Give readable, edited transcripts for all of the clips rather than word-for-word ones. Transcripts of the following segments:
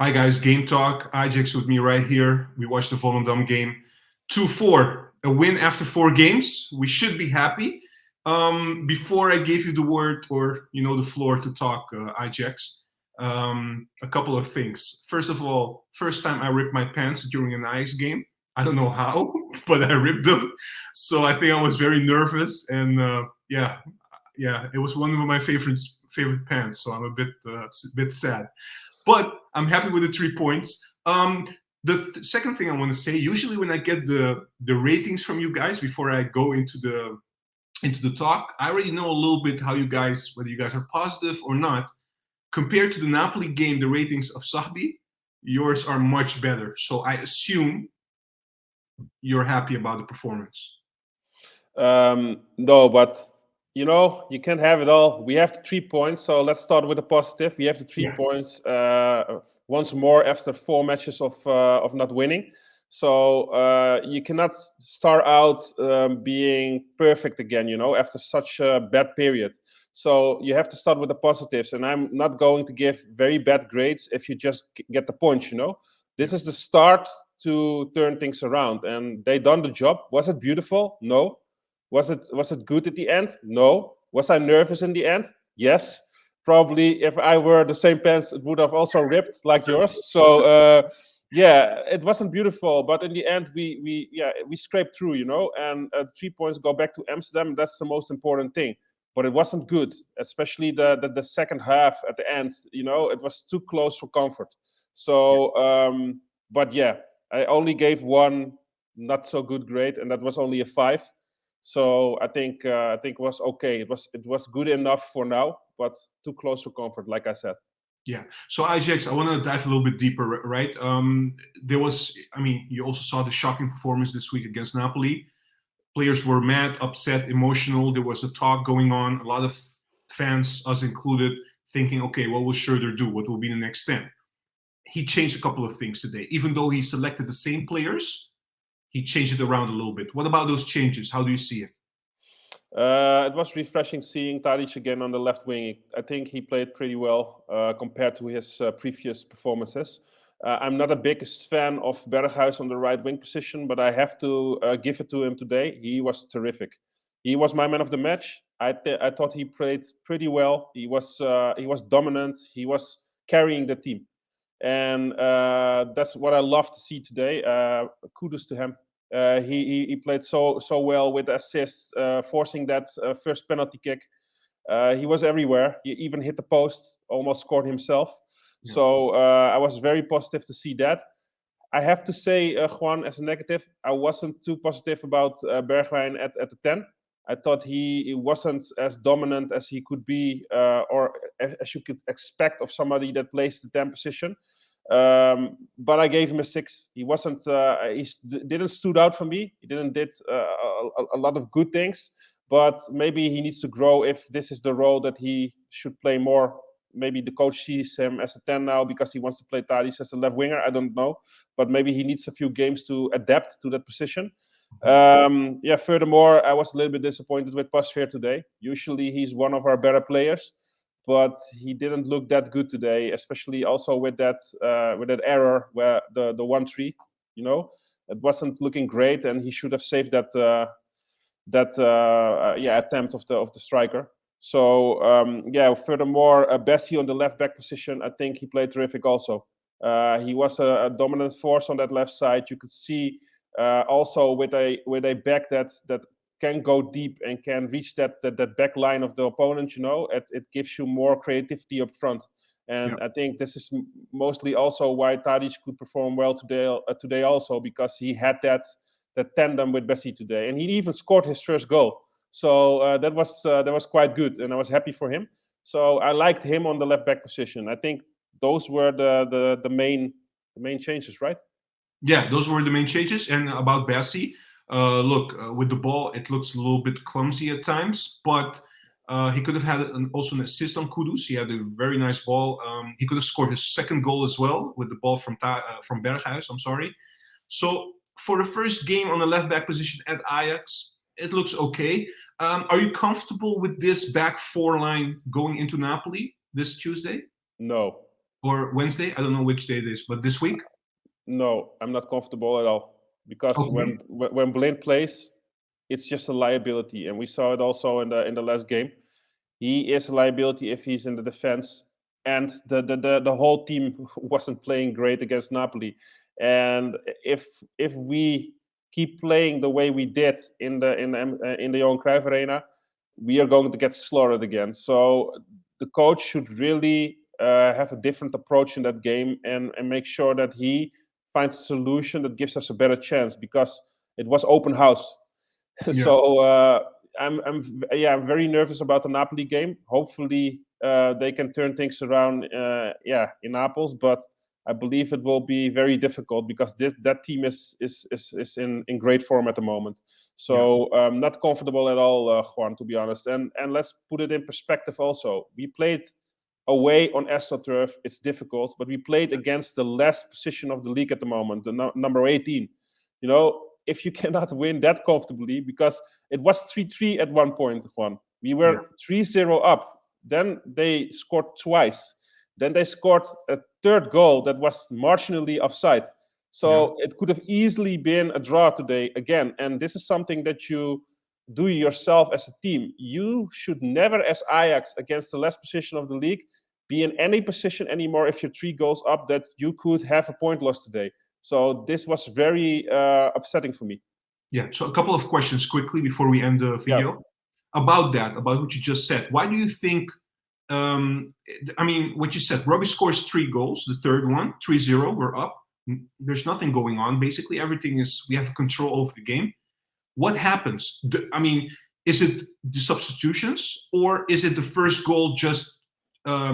Hi guys, GameTalk. Ajax with me right here. We watched the Volendam game. 2-4, a win after 4 games. We should be happy. Before I gave you the word or the floor to talk, Ajax, a couple of things. First of all, first time I ripped my pants during an Ajax game. I don't know how, but I ripped them. So I think I was very nervous, and yeah, it was one of my favorite pants. So I'm a bit sad. But I'm happy with the 3 points. The second thing I want to say, usually when I get the ratings from you guys before I go into the talk, I already know a little bit how whether you guys are positive or not. Compared to the Napoli game, the ratings of Sahbi, yours are much better. So I assume you're happy about the performance. No, but you can't have it all. We have the 3 points, so let's start with the positive. We have the three Yeah. points once more after 4 matches of not winning. So you cannot start out being perfect again, after such a bad period. So you have to start with the positives, and I'm not going to give very bad grades if you just get the points. This is the start to turn things around, and they done the job. Was it beautiful? No. Was it good at the end? No. Was I nervous in the end? Yes. Probably if I were the same pants, it would have also ripped like yours. So yeah, it wasn't beautiful, but in the end, we scraped through, and 3 points go back to Amsterdam. That's the most important thing. But it wasn't good, especially the second half at the end. It was too close for comfort. So, but yeah, I only gave one not so good grade, and that was only a 5. So I think it was okay. It was good enough for now, but too close for comfort, like I said. Yeah. So Ajax, I want to dive a little bit deeper, right? You also saw the shocking performance this week against Napoli. Players were mad, upset, emotional. There was a talk going on. A lot of fans, us included, thinking, okay, what will Schroeder do? What will be the next step? He changed a couple of things today. Even though he selected the same players, he changed it around a little bit. What about those changes? How do you see it? It was refreshing seeing Tadic again on the left wing. I think he played pretty well compared to his previous performances. I'm not a biggest fan of Berghuis on the right wing position, but I have to give it to him today. He was terrific. He was my man of the match. I thought he played pretty well. He was dominant. He was carrying the team, and that's what I love to see today. Kudos to him. He played so well with assists, forcing that first penalty kick. He was everywhere. He even hit the post, almost scored himself. Yeah. So I was very positive to see that. I have to say, Juan, as a negative, I wasn't too positive about Bergwijn at the 10. I thought he wasn't as dominant as he could be, or as you could expect of somebody that plays the 10 position. But I gave him a 6. He wasn't. Didn't stood out for me. He didn't did a lot of good things. But maybe he needs to grow if this is the role that he should play more. Maybe the coach sees him as a 10 now because he wants to play Tadic as a left winger. I don't know, but maybe he needs a few games to adapt to that position. Furthermore, I was a little bit disappointed with Pasveer today. Usually, he's one of our better players, but he didn't look that good today, especially also with that error where the 1-3, it wasn't looking great, and he should have saved that attempt of the striker. So furthermore, Bessie on the left back position, I think he played terrific also. He was a dominant force on that left side. You could see also with a back that can go deep and can reach that back line of the opponent. It gives you more creativity up front. And I think this is mostly also why Tadic could perform well today also, because he had that tandem with Bessie today, and he even scored his first goal. So that was quite good, and I was happy for him. So I liked him on the left back position. I think those were the main changes, right? Yeah, those were the main changes. And about Bessie, with the ball, it looks a little bit clumsy at times, but he could have had also an assist on Kudus. He had a very nice ball. He could have scored his second goal as well with the ball from Berghuis. I'm sorry. So for the first game on the left back position at Ajax, it looks okay. Are you comfortable with this back 4 line going into Napoli this Tuesday? No. or Wednesday. I don't know which day it is, but this week. No, I'm not comfortable at all because Okay. when Blind plays, it's just a liability, and we saw it also in the last game. He is a liability if he's in the defense, and the whole team wasn't playing great against Napoli. And if we keep playing the way we did in the Johan Cruyff Arena, we are going to get slaughtered again. So the coach should really have a different approach in that game and make sure that he finds a solution that gives us a better chance because it was open house. Yeah. So I'm very nervous about the Napoli game. Hopefully they can turn things around in Naples, but I believe it will be very difficult because that team is in great form at the moment. So not comfortable at all, Juan, to be honest. And let's put it in perspective also. We played away on AstroTurf. It's difficult, but we played against the last position of the league at the moment, the number 18. You know, if you cannot win that comfortably, because it was 3-3 at one point, Juan. We were 3-0 up. Then they scored twice. Then they scored a third goal that was marginally offside. So it could have easily been a draw today again. And this is something that you do yourself as a team. You should never, as Ajax, against the last position of the league, be in any position anymore if you're 3 goals up that you could have a point loss today. So this was very upsetting for me. Yeah. So a couple of questions quickly before we end the video about that, about what you just said. Why do you think? I mean, what you said. Robbie scores 3 goals. The third one, 3-0. We're up. There's nothing going on. Basically, everything is. We have control over the game. What happens? I mean, is it the substitutions or is it the first goal just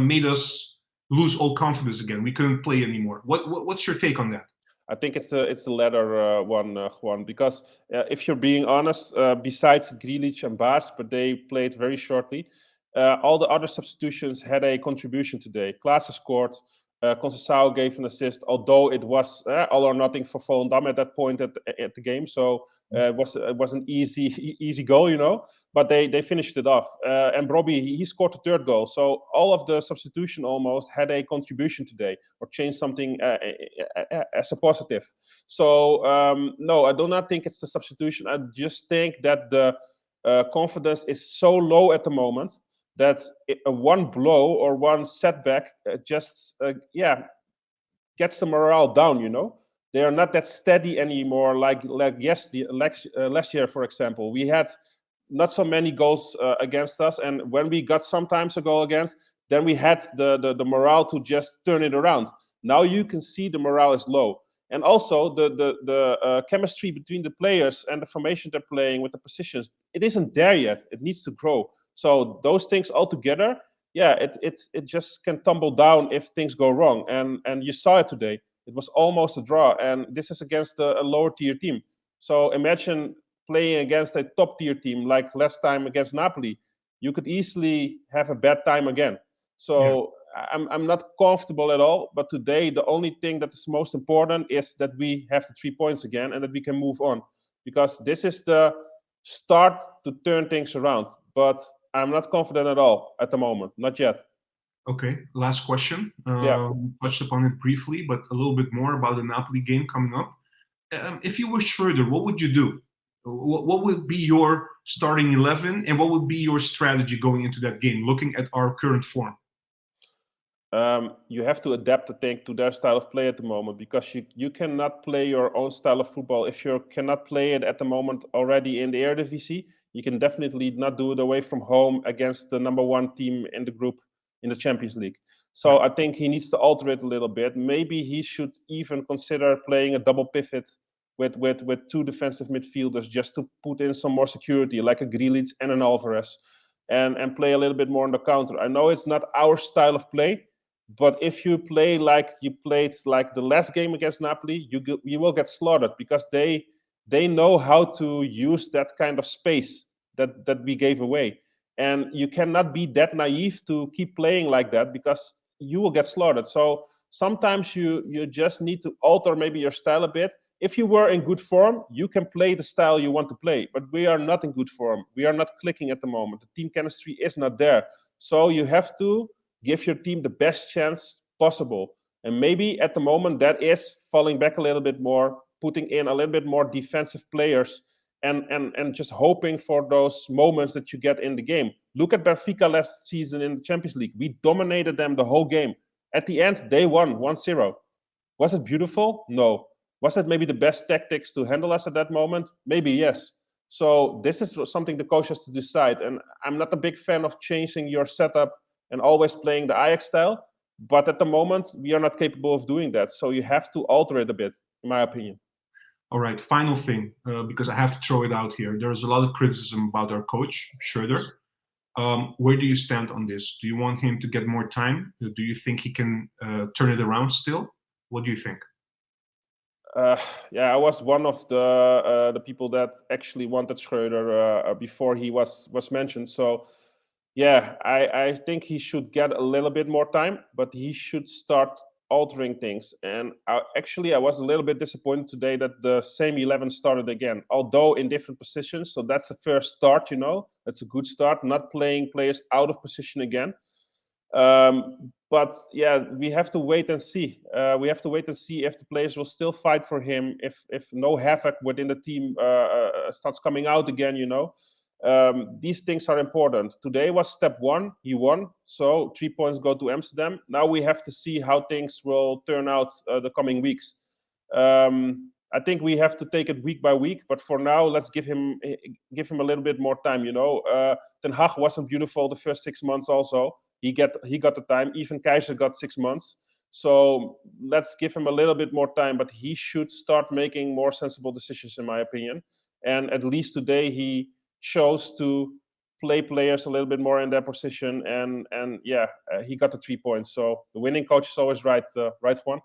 made us lose all confidence again? We couldn't play anymore. What's your take on that? I think it's the latter one, Juan, because if you're being honest, besides Grealish and Baas, but they played very shortly, all the other substitutions had a contribution today. Klaassen scored, Conceição gave an assist, although it was all or nothing for Volendam at that point at the game. So it was an easy goal, you know. But they finished it off. And Robbie, he scored the third goal. So all of the substitution almost had a contribution today or changed something as a positive. So no, I do not think it's the substitution. I just think that the confidence is so low at the moment that one blow or one setback just gets the morale down. You know, they are not that steady anymore. Like last year, for example, we had not so many goals against us, and when we got sometimes a goal against, then we had the morale to just turn it around. Now you can see the morale is low, and also the chemistry between the players and the formation they're playing with the positions, it isn't there yet. It needs to grow. So those things all together, it just can tumble down if things go wrong. And you saw it today. It was almost a draw, and this is against a lower tier team. So imagine playing against a top tier team like last time against Napoli. You could easily have a bad time again. So I'm not comfortable at all. But today, the only thing that is most important is that we have the 3 points again and that we can move on, because this is the start to turn things around. But I'm not confident at all at the moment, not yet. Okay, last question. Yeah. We touched upon it briefly, but a little bit more about the Napoli game coming up. If you were Schroeder, what would you do? What would be your starting 11 and what would be your strategy going into that game, looking at our current form? You have to adapt, I think, to their style of play at the moment, because you cannot play your own style of football. If you cannot play it at the moment already in the eredivisie, you can definitely not do it away from home against the number 1 team in the group in the Champions League. So I think he needs to alter it a little bit. Maybe he should even consider playing a double pivot with 2 defensive midfielders just to put in some more security, like a Grealish and an Alvarez, and play a little bit more on the counter. I know it's not our style of play, but if you play like you played like the last game against Napoli, you will get slaughtered, because they know how to use that kind of space that we gave away. And you cannot be that naive to keep playing like that, because you will get slaughtered. So sometimes you just need to alter maybe your style a bit. If you were in good form, you can play the style you want to play. But we are not in good form. We are not clicking at the moment. The team chemistry is not there. So you have to give your team the best chance possible. And maybe at the moment that is falling back a little bit more, putting in a little bit more defensive players, and just hoping for those moments that you get in the game. Look at Benfica last season in the Champions League. We dominated them the whole game. At the end, they won 1-0. Was it beautiful? No. Was it maybe the best tactics to handle us at that moment? Maybe yes. So this is something the coach has to decide. And I'm not a big fan of changing your setup and always playing the Ajax style. But at the moment, we are not capable of doing that. So you have to alter it a bit, in my opinion. All right, final thing, because I have to throw it out here. There's a lot of criticism about our coach, Schreuder. Where do you stand on this? Do you want him to get more time? Do you think he can turn it around still? What do you think? Yeah, I was one of the people that actually wanted Schreuder before he was mentioned. So yeah, I think he should get a little bit more time, but he should start altering things. And I was a little bit disappointed today that the same 11 started again, although in different positions. So that's the first start, that's a good start, not playing players out of position again. But yeah, we have to wait and see. We have to wait and see if the players will still fight for him, if no havoc within the team starts coming out again, These things are important. Today was step one. He won, so 3 points go to Amsterdam. Now we have to see how things will turn out the coming weeks. I think we have to take it week by week, but for now, let's give him a little bit more time. Ten Hag wasn't beautiful the first 6 months. Also, he got the time. Even Keizer got 6 months. So let's give him a little bit more time, but he should start making more sensible decisions, in my opinion. And at least today, he chose to play players a little bit more in their position, and he got the 3 points. So the winning coach is always right, Juan.